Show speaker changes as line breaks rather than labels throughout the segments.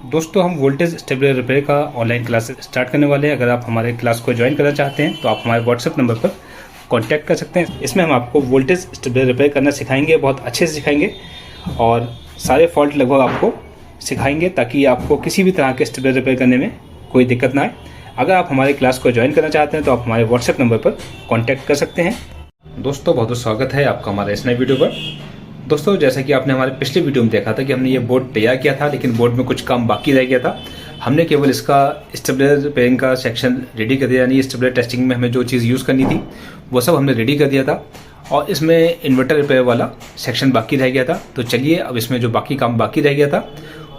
दोस्तों हम voltage stabiliser repair का ऑनलाइन क्लास स्टार्ट करने वाले हैं। अगर आप हमारे क्लास को ज्वाइन करना चाहते हैं तो आप हमारे व्हाट्सएप नंबर पर कांटेक्ट कर सकते हैं। इसमें हम आपको वोल्टेज स्टेबलाइजर रिपेयर करना सिखाएंगे, बहुत अच्छे से सिखाएंगे और सारे फॉल्ट लगभग आपको सिखाएंगे ताकि आपको किसी भी तरह के स्टेबलाइजर रिपेयर करने में कोई दिक्कत ना आए। अगर आप हमारे क्लास को ज्वाइन करना चाहते हैं तो आप हमारे व्हाट्सएप नंबर पर कॉन्टैक्ट कर सकते हैं। दोस्तों बहुत बहुत स्वागत है आपका हमारे इस नए वीडियो पर। दोस्तों जैसा कि आपने हमारे पिछले वीडियो में देखा था कि हमने ये बोर्ड तैयार किया था, लेकिन बोर्ड में कुछ काम बाकी रह गया था। हमने केवल इसका स्टेबलाइजर रिपेयरिंग का सेक्शन रेडी कर दिया, यानी स्टेबलाइजर टेस्टिंग में हमें जो चीज़ यूज़ करनी थी वो सब हमने रेडी कर दिया था और इसमें इन्वर्टर रिपेयर वाला सेक्शन बाकी रह गया था। तो चलिए अब इसमें जो बाकी काम बाकी रह गया था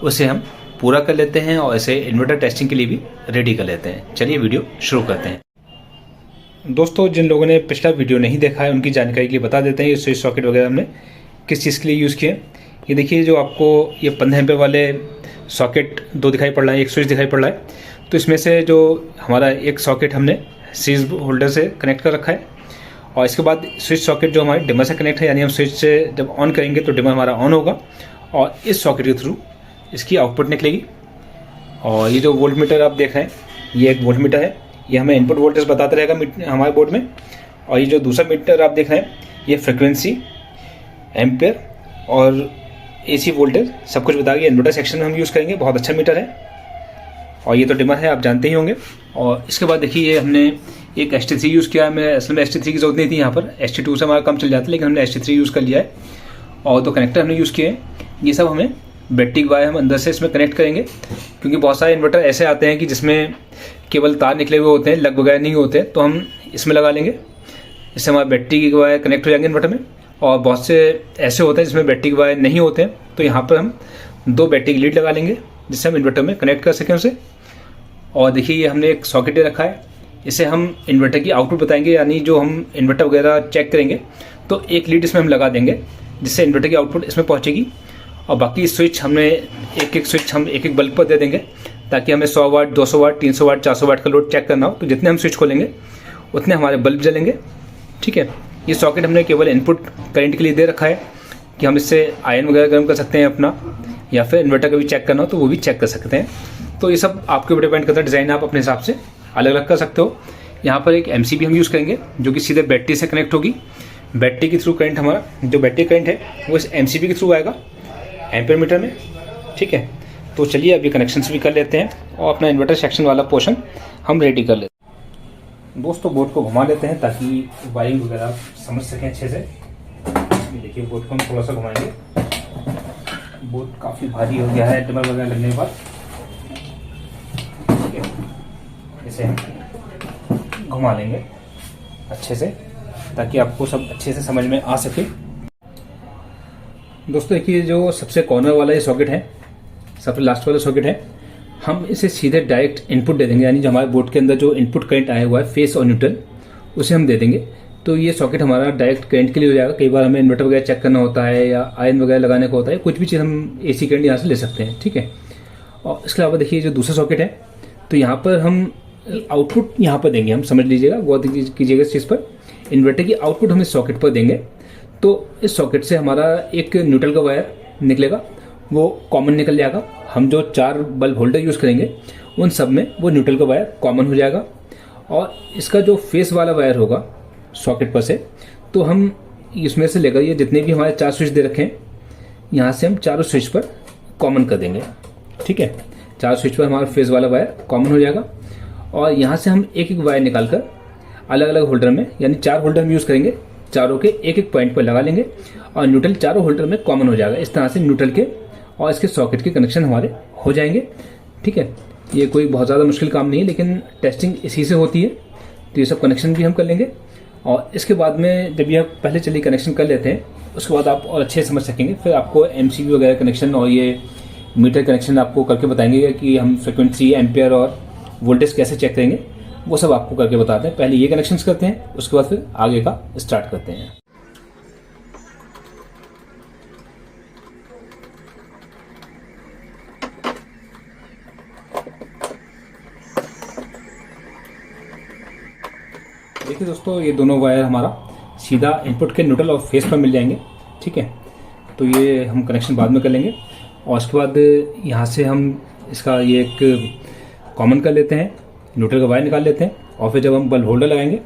उसे हम पूरा कर लेते हैं और इसे इन्वर्टर टेस्टिंग के लिए भी रेडी कर लेते हैं। चलिए वीडियो शुरू करते हैं। दोस्तों जिन लोगों ने पिछला वीडियो नहीं देखा है उनकी जानकारी के लिए बता देते हैं ये स्विच सॉकेट वगैरह हमने किस चीज़ के लिए यूज़ किए। ये देखिए जो आपको ये 15 एम्पीयर वाले सॉकेट दो दिखाई पड़ रहा है, एक स्विच दिखाई पड़ रहा है। तो इसमें से जो हमारा एक सॉकेट हमने सीरीज होल्डर से कनेक्ट कर रखा है और इसके बाद स्विच सॉकेट जो हमारे डिमर से कनेक्ट है, यानी हम स्विच से जब ऑन करेंगे तो डिमर हमारा ऑन होगा और इस सॉकेट के थ्रू इसकी आउटपुट निकलेगी। और ये जो वोल्ट मीटर आप देख रहे हैं ये एक वोल्ट मीटर है, ये हमें इनपुट वोल्टेज बताता रहेगा हमारे बोर्ड में। और ये जो दूसरा मीटर आप देख रहे हैं ये फ्रिक्वेंसी, एम्पेयर और एसी वोल्टेज सब कुछ बता गया। इन्वर्टर सेक्शन में हम यूज़ करेंगे, बहुत अच्छा मीटर है। और ये तो डिमर है, आप जानते ही होंगे। और इसके बाद देखिए ये हमने एक ST3 यूज़ किया है। हमें असल में ST3 की जरूरत नहीं थी, यहाँ पर ST2 से हमारा कम चल जाता है, लेकिन हमने ST3 यूज़ कर लिया है। और दो कनेक्टर हमने यूज़ किए हैं। ये सब हमें बैटरी वायर हम अंदर से इसमें कनेक्ट करेंगे, क्योंकि बहुत सारे इन्वर्टर ऐसे आते हैं कि जिसमें केवल तार निकले हुए होते हैं, लग वगैरह नहीं होते, तो हम इसमें लगा लेंगे। इससे हमारा बैटरी की वायर कनेक्ट हो जाएंगे इन्वर्टर में। और बहुत से ऐसे होते हैं जिसमें बैटरी के वायर नहीं होते हैं, तो यहाँ पर हम दो बैटरी की लीड लगा लेंगे जिससे हम इन्वर्टर में कनेक्ट कर सकें उसे। और देखिए ये हमने एक सॉकेट रखा है, इसे हम इन्वर्टर की आउटपुट बताएंगे, यानी जो हम इन्वर्टर वगैरह चेक करेंगे तो एक लीड इसमें हम लगा देंगे जिससे इन्वर्टर की आउटपुट इसमें पहुँचेगी। और बाकी स्विच हमने एक एक स्विच हम एक एक बल्ब पर दे देंगे ताकि हमें 100 वाट, 200 वाट, 300 वाट, 400 वाट का लोड चेक करना हो, तो जितने हम स्विच खोलेंगे उतने हमारे बल्ब जलेंगे। ठीक है, ये सॉकेट हमने केवल इनपुट करंट के लिए दे रखा है कि हम इससे आयरन वगैरह गर्म कर सकते हैं अपना, या फिर इन्वर्टर का भी चेक करना हो तो वो भी चेक कर सकते हैं। तो ये सब आपके ऊपर डिपेंड करता है, डिज़ाइन आप अपने हिसाब से अलग अलग कर सकते हो। यहाँ पर एक MCB हम यूज़ करेंगे जो कि सीधे बैटरी से कनेक्ट होगी। बैटरी के थ्रू करंट, हमारा जो बैटरी करंट है वो इस MCB के थ्रू आएगा एम्पीयर मीटर में। ठीक है, तो चलिए अभी कनेक्शंस भी कर लेते हैं और अपना इन्वर्टर सेक्शन वाला पोर्शन हम रेडी कर लेते हैं। दोस्तों बोर्ड को घुमा लेते हैं ताकि वायरिंग वगैरह समझ सकें अच्छे से। देखिए बोर्ड को हम थोड़ा सा घुमाएंगे। बोर्ड काफ़ी भारी हो गया है डिमर वगैरह लगने के बाद। ठीक है, इसे हम घुमा लेंगे अच्छे से ताकि आपको सब अच्छे से समझ में आ सके। दोस्तों देखिए जो सबसे कॉर्नर वाला ये सॉकेट है, सबसे लास्ट वाला सॉकेट है, हम इसे सीधे डायरेक्ट इनपुट दे देंगे, यानी जो हमारे बोर्ड के अंदर जो इनपुट करंट आया हुआ है फेस और न्यूट्रल उसे हम दे देंगे। तो ये सॉकेट हमारा डायरेक्ट करंट के लिए हो जाएगा। कई बार हमें इन्वर्टर वगैरह चेक करना होता है या आयरन वगैरह लगाने का होता है, कुछ भी चीज़ हम AC करंट यहाँ से ले सकते हैं। ठीक है, और इसके अलावा देखिए जो दूसरा सॉकेट है तो यहाँ पर हम आउटपुट यहाँ पर देंगे। हम समझ लीजिएगा, गौर कीजिएगा इस चीज़ पर। इन्वर्टर की आउटपुट हम इस सॉकेट पर देंगे, तो इस सॉकेट से हमारा एक न्यूट्रल का वायर निकलेगा, वो कॉमन निकल जाएगा। हम जो 4 बल्ब होल्डर यूज़ करेंगे उन सब में वो न्यूट्रल का वायर कॉमन हो जाएगा। और इसका जो फेस वाला वायर होगा सॉकेट पर से, तो हम इसमें से लेकर ये जितने भी हमारे 4 स्विच दे रखे हैं यहाँ से हम चारों स्विच पर कॉमन कर देंगे। ठीक है, 4 स्विच पर हमारा फेस वाला वायर कॉमन हो जाएगा और यहाँ से हम एक एक वायर निकाल कर अलग अलग होल्डर में, यानी 4 होल्डर हम यूज़ करेंगे, चारों के एक एक पॉइंट पर लगा लेंगे और न्यूट्रल चारों होल्डर में कॉमन हो जाएगा। इस तरह से न्यूट्रल के और इसके सॉकेट के कनेक्शन हमारे हो जाएंगे। ठीक है, ये कोई बहुत ज़्यादा मुश्किल काम नहीं है, लेकिन टेस्टिंग इसी से होती है। तो ये सब कनेक्शन भी हम कर लेंगे और इसके बाद में जब ये पहले चलिए कनेक्शन कर लेते हैं, उसके बाद आप और अच्छे से समझ सकेंगे। फिर आपको MCB वगैरह कनेक्शन और ये मीटर कनेक्शन आपको करके बताएंगे कि हम फ्रिक्वेंसी, एम्पेयर और वोल्टेज कैसे चेक करेंगे, वो सब आपको करके बताते हैं। पहले ये कनेक्शंस करते हैं, उसके बाद फिर आगे का स्टार्ट करते हैं। देखिए दोस्तों ये दोनों वायर हमारा सीधा इनपुट के न्यूट्रल और फेस पर मिल जाएंगे। ठीक है, तो ये हम कनेक्शन बाद में कर लेंगे। और उसके बाद यहाँ से हम इसका ये एक कॉमन कर लेते हैं, न्यूट्रल का वायर निकाल लेते हैं और फिर जब हम बल्ब होल्डर लगाएंगे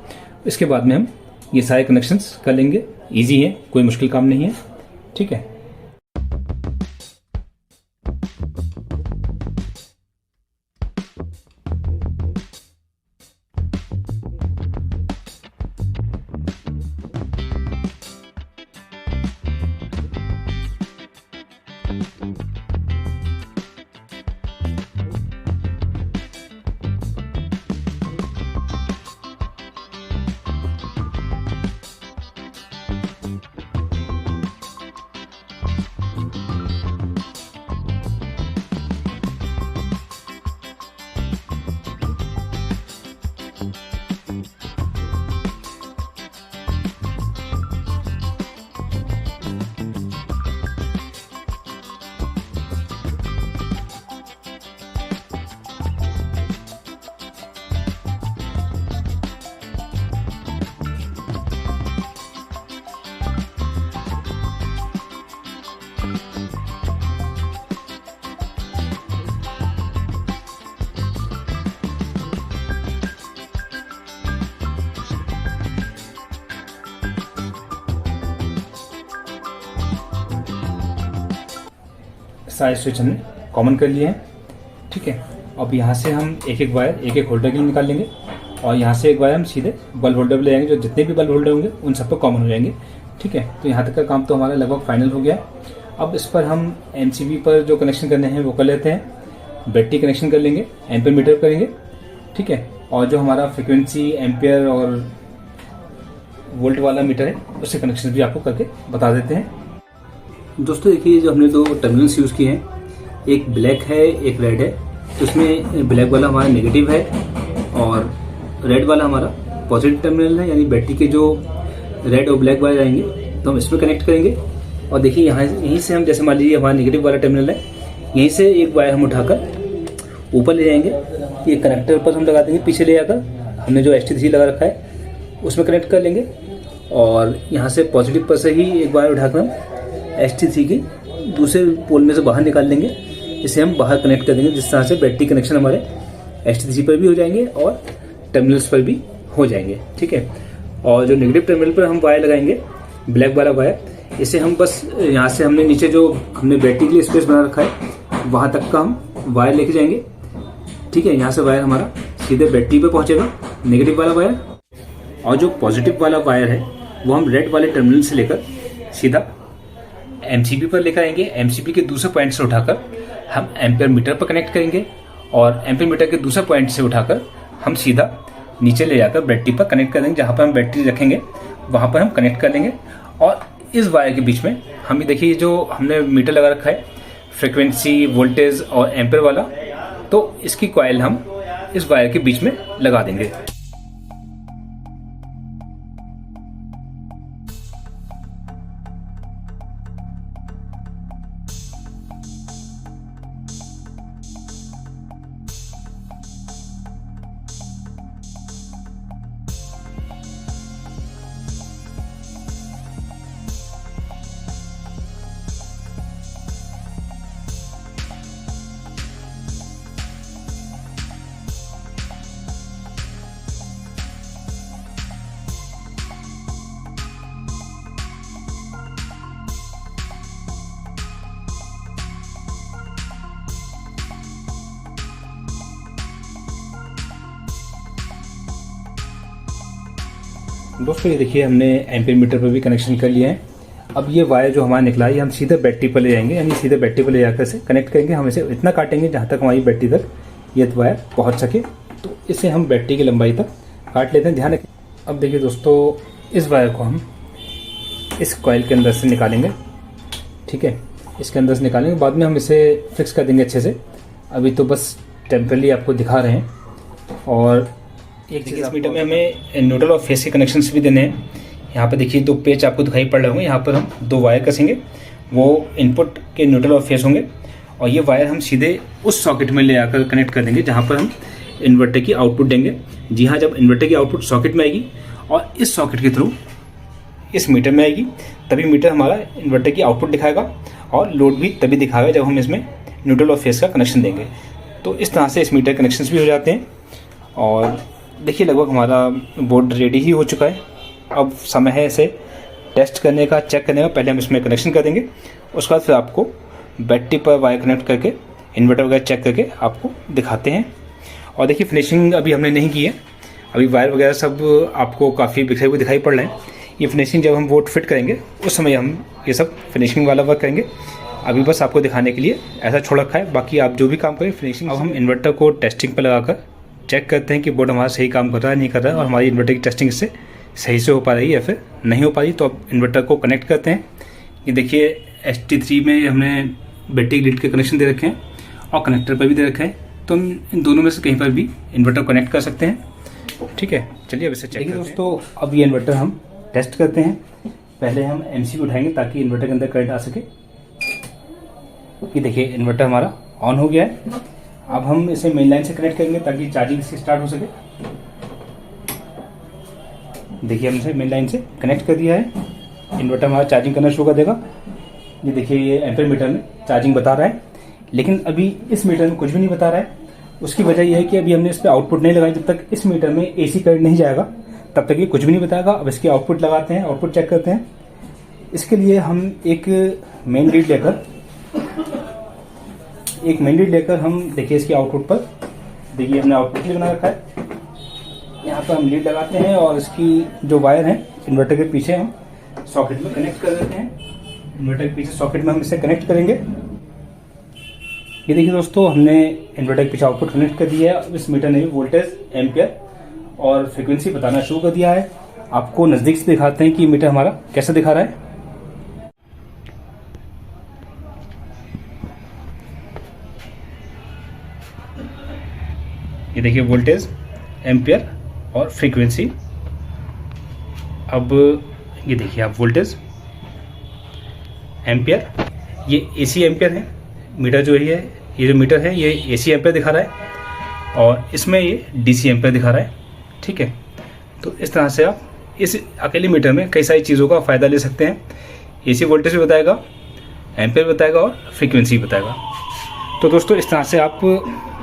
इसके बाद में हम ये सारे कनेक्शंस कर लेंगे। ईजी है, कोई मुश्किल काम नहीं है। ठीक है, सारे स्विच हमने कॉमन कर लिए हैं। ठीक है, अब यहाँ से हम एक एक वायर एक एक होल्डर के लिए निकाल लेंगे और यहाँ से एक वायर हम सीधे बल्ब होल्डर पे ले जाएंगे। जो जितने भी बल्ब होल्डर होंगे उन सब पर कॉमन हो जाएंगे। ठीक है, तो यहाँ तक का काम तो हमारा लगभग फाइनल हो गया। अब इस पर हम एमसीबी पर जो कनेक्शन करने हैं वो कर लेते हैं। बैटरी कनेक्शन कर लेंगे, एम्पियर मीटर करेंगे। ठीक है, और जो हमारा फ्रिक्वेंसी एम्पियर और वोल्ट वाला मीटर है उससे कनेक्शन भी आपको करके बता देते हैं।
दोस्तों देखिए, जो हमने दो टर्मिनल्स यूज़ किए हैं, एक ब्लैक है एक रेड है। तो इसमें ब्लैक वाला हमारा नेगेटिव है और रेड वाला हमारा पॉजिटिव टर्मिनल है, यानी बैटरी के जो रेड और ब्लैक वायर आएंगे तो हम इसमें कनेक्ट करेंगे। और देखिए यहाँ यहीं से हम, जैसे मान लीजिए हमारा नेगेटिव वाला टर्मिनल है, यहीं से एक वायर हम उठाकर ऊपर ले जाएंगे। ये कनेक्टर पर हम लगा देंगे, पीछे ले जाकर हमने जो ST3 लगा रखा है उसमें कनेक्ट कर लेंगे। और यहाँ से पॉजिटिव पर से ही एक वायर उठाकर हम ST3 की दूसरे पोल में से बाहर निकाल लेंगे, जिसे हम बाहर कनेक्ट कर देंगे। जिस तरह से बैटरी कनेक्शन हमारे ST3 पर भी हो जाएंगे और टर्मिनल्स पर भी हो जाएंगे। ठीक है, और जो नेगेटिव टर्मिनल पर हम वायर लगाएंगे, ब्लैक वाला वायर, इसे हम बस यहाँ से हमने नीचे जो हमने बैटरी के लिए स्पेस बना रखा है वहाँ तक का हम वायर लेके जाएंगे। ठीक है, यहाँ से वायर हमारा सीधे बैटरी पे पहुँचेगा, नेगेटिव वाला वायर। और जो पॉजिटिव वाला वायर है वो हम रेड वाले टर्मिनल से लेकर सीधा एमसीबी पर लेकर आएंगे। एमसीबी के दूसरे पॉइंट से उठाकर हम एम्पियर मीटर पर कनेक्ट करेंगे और एम्पियर मीटर के दूसरे पॉइंट से उठाकर हम सीधा नीचे ले जाकर बैटरी पर कनेक्ट कर देंगे। जहाँ पर हम बैटरी रखेंगे वहाँ पर हम कनेक्ट कर लेंगे। और इस वायर के बीच में हम देखिए जो हमने मीटर लगा रखा है फ्रिक्वेंसी, वोल्टेज और एम्पियर वाला, तो इसकी कॉइल हम इस वायर के बीच में लगा देंगे। दोस्तों ये देखिए हमने एम्पियर मीटर पर भी कनेक्शन कर लिया है। अब ये वायर जो हमारा निकला है ये हम सीधे बैटरी पर ले जाएंगे, यानी सीधे बैटरी पर ले जाकर इसे कनेक्ट करेंगे। हम इसे इतना काटेंगे जहाँ तक हमारी बैटरी तक ये वायर पहुँच सके। तो इसे हम बैटरी की लंबाई तक काट लेते हैं, ध्यान रखें। अब देखिए दोस्तों, इस वायर को हम इस कॉइल के अंदर से निकालेंगे। ठीक है, इसके अंदर से निकालेंगे, बाद में हम इसे फिक्स कर देंगे अच्छे से। अभी तो बस टेम्परली आपको दिखा रहे हैं। और एक चीज़, इस मीटर में हमें न्यूट्रल और फेस के कनेक्शंस भी देने हैं। यहाँ पे देखिए दो पेच आपको दिखाई पड़ रहे होंगे, यहाँ पर हम दो वायर कसेंगे, वो इनपुट के न्यूट्रल और फेस होंगे। और ये वायर हम सीधे उस सॉकेट में ले आकर कनेक्ट कर देंगे जहाँ पर हम इन्वर्टर की आउटपुट देंगे। जी हाँ, जब इन्वर्टर की आउटपुट सॉकेट में आएगी और इस सॉकेट के थ्रू इस मीटर में आएगी, तभी मीटर हमारा इन्वर्टर की आउटपुट दिखाएगा और लोड भी तभी दिखाएगा जब हम इसमें
न्यूट्रल और फेस का कनेक्शन देंगे। तो इस तरह से इस मीटर कनेक्शंस भी हो जाते हैं। और देखिए लगभग हमारा बोर्ड रेडी ही हो चुका है। अब समय है इसे टेस्ट करने का, चेक करने का। पहले हम इसमें कनेक्शन कर देंगे, उसके बाद फिर आपको बैटरी पर वायर कनेक्ट करके इन्वर्टर वगैरह चेक करके आपको दिखाते हैं। और देखिए फिनिशिंग अभी हमने नहीं की है, अभी वायर वगैरह सब आपको काफ़ी बिखरे हुए दिखाई पड़ रहे हैं। ये फिनिशिंग जब हम बोर्ड फिट करेंगे उस समय हम ये सब फिनिशिंग वाला वर्क करेंगे। अभी बस आपको दिखाने के लिए ऐसा छोड़ रखा है, बाकी आप जो भी काम करें फिनिशिंग। अब हम इन्वर्टर को टेस्टिंग पर लगाकर चेक करते हैं कि बोर्ड हमारा सही काम कर रहा है नहीं कर रहा है, और हमारी इन्वर्टर की टेस्टिंग इससे सही से हो पा रही है या फिर नहीं हो पा रही। तो अब इन्वर्टर को कनेक्ट करते हैं। ये देखिए ST3 में हमने बैटरी ग्रिड के कनेक्शन दे रखे हैं और कनेक्टर पर भी दे रखे हैं। तो हम इन दोनों में से कहीं पर भी इन्वर्टर कनेक्ट कर सकते हैं। ठीक है, चलिए अब इसे चेक करते हैं। दोस्तों अब ये इन्वर्टर हम टेस्ट करते हैं। पहले हम MCB उठाएंगे ताकि इन्वर्टर के अंदर करंट आ सके। ये देखिए इन्वर्टर हमारा ऑन हो गया है। अब हम इसे मेन लाइन से कनेक्ट करेंगे ताकि चार्जिंग इसकी स्टार्ट हो सके। देखिए हमने मेन लाइन से कनेक्ट कर दिया है। इन्वर्टर हमारा चार्जिंग करना शुरू कर देगा। ये देखिए ये एम्पीयर मीटर में चार्जिंग बता रहा है, लेकिन अभी इस मीटर में कुछ भी नहीं बता रहा है। उसकी वजह यह है कि अभी हमने इस पर आउटपुट नहीं लगाई। जब तक इस मीटर में AC करंट नहीं जाएगा तब तक ये कुछ भी नहीं बताएगा। अब इसकी आउटपुट लगाते हैं, आउटपुट चेक करते हैं। इसके लिए हम एक मेन लीड लेकर हम देखिए इसकी आउटपुट पर, देखिए हमने आउटपुट भी बना रखा है। यहाँ पर हम लीड लगाते हैं और इसकी जो वायर है इन्वर्टर के पीछे हम सॉकेट में कनेक्ट कर देते हैं। इन्वर्टर के पीछे सॉकेट में हम इसे कनेक्ट करेंगे। ये देखिए दोस्तों हमने इन्वर्टर के पीछे आउटपुट कनेक्ट कर दिया है। अब इस मीटर ने वोल्टेज, एम्पियर और फ्रीक्वेंसी बताना शुरू कर दिया है। आपको नज़दीक से दिखाते हैं कि मीटर हमारा कैसे दिखा रहा है। ये देखिए वोल्टेज, एम्पियर और फ्रीक्वेंसी। अब ये देखिए आप वोल्टेज, एम्पियर, ये AC एम्पियर है। मीटर जो है ये जो मीटर है ये AC एम्पियर दिखा रहा है और इसमें ये DC एम्पियर दिखा रहा है। ठीक है, तो इस तरह से आप इस अकेले मीटर में कई सारी चीज़ों का फ़ायदा ले सकते हैं। AC वोल्टेज भी बताएगा, एम्पियर बताएगा और फ्रीक्वेंसी बताएगा। तो दोस्तों इस तरह से आप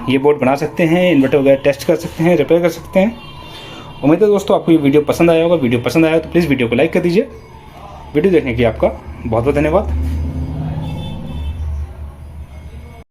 ये बोर्ड बना सकते हैं, इन्वर्टर वगैरह टेस्ट कर सकते हैं, रिपेयर कर सकते हैं। उम्मीद है दोस्तों आपको ये वीडियो पसंद आया होगा। वीडियो पसंद आया तो प्लीज़ वीडियो को लाइक कर दीजिए। वीडियो देखने के लिए आपका बहुत बहुत धन्यवाद।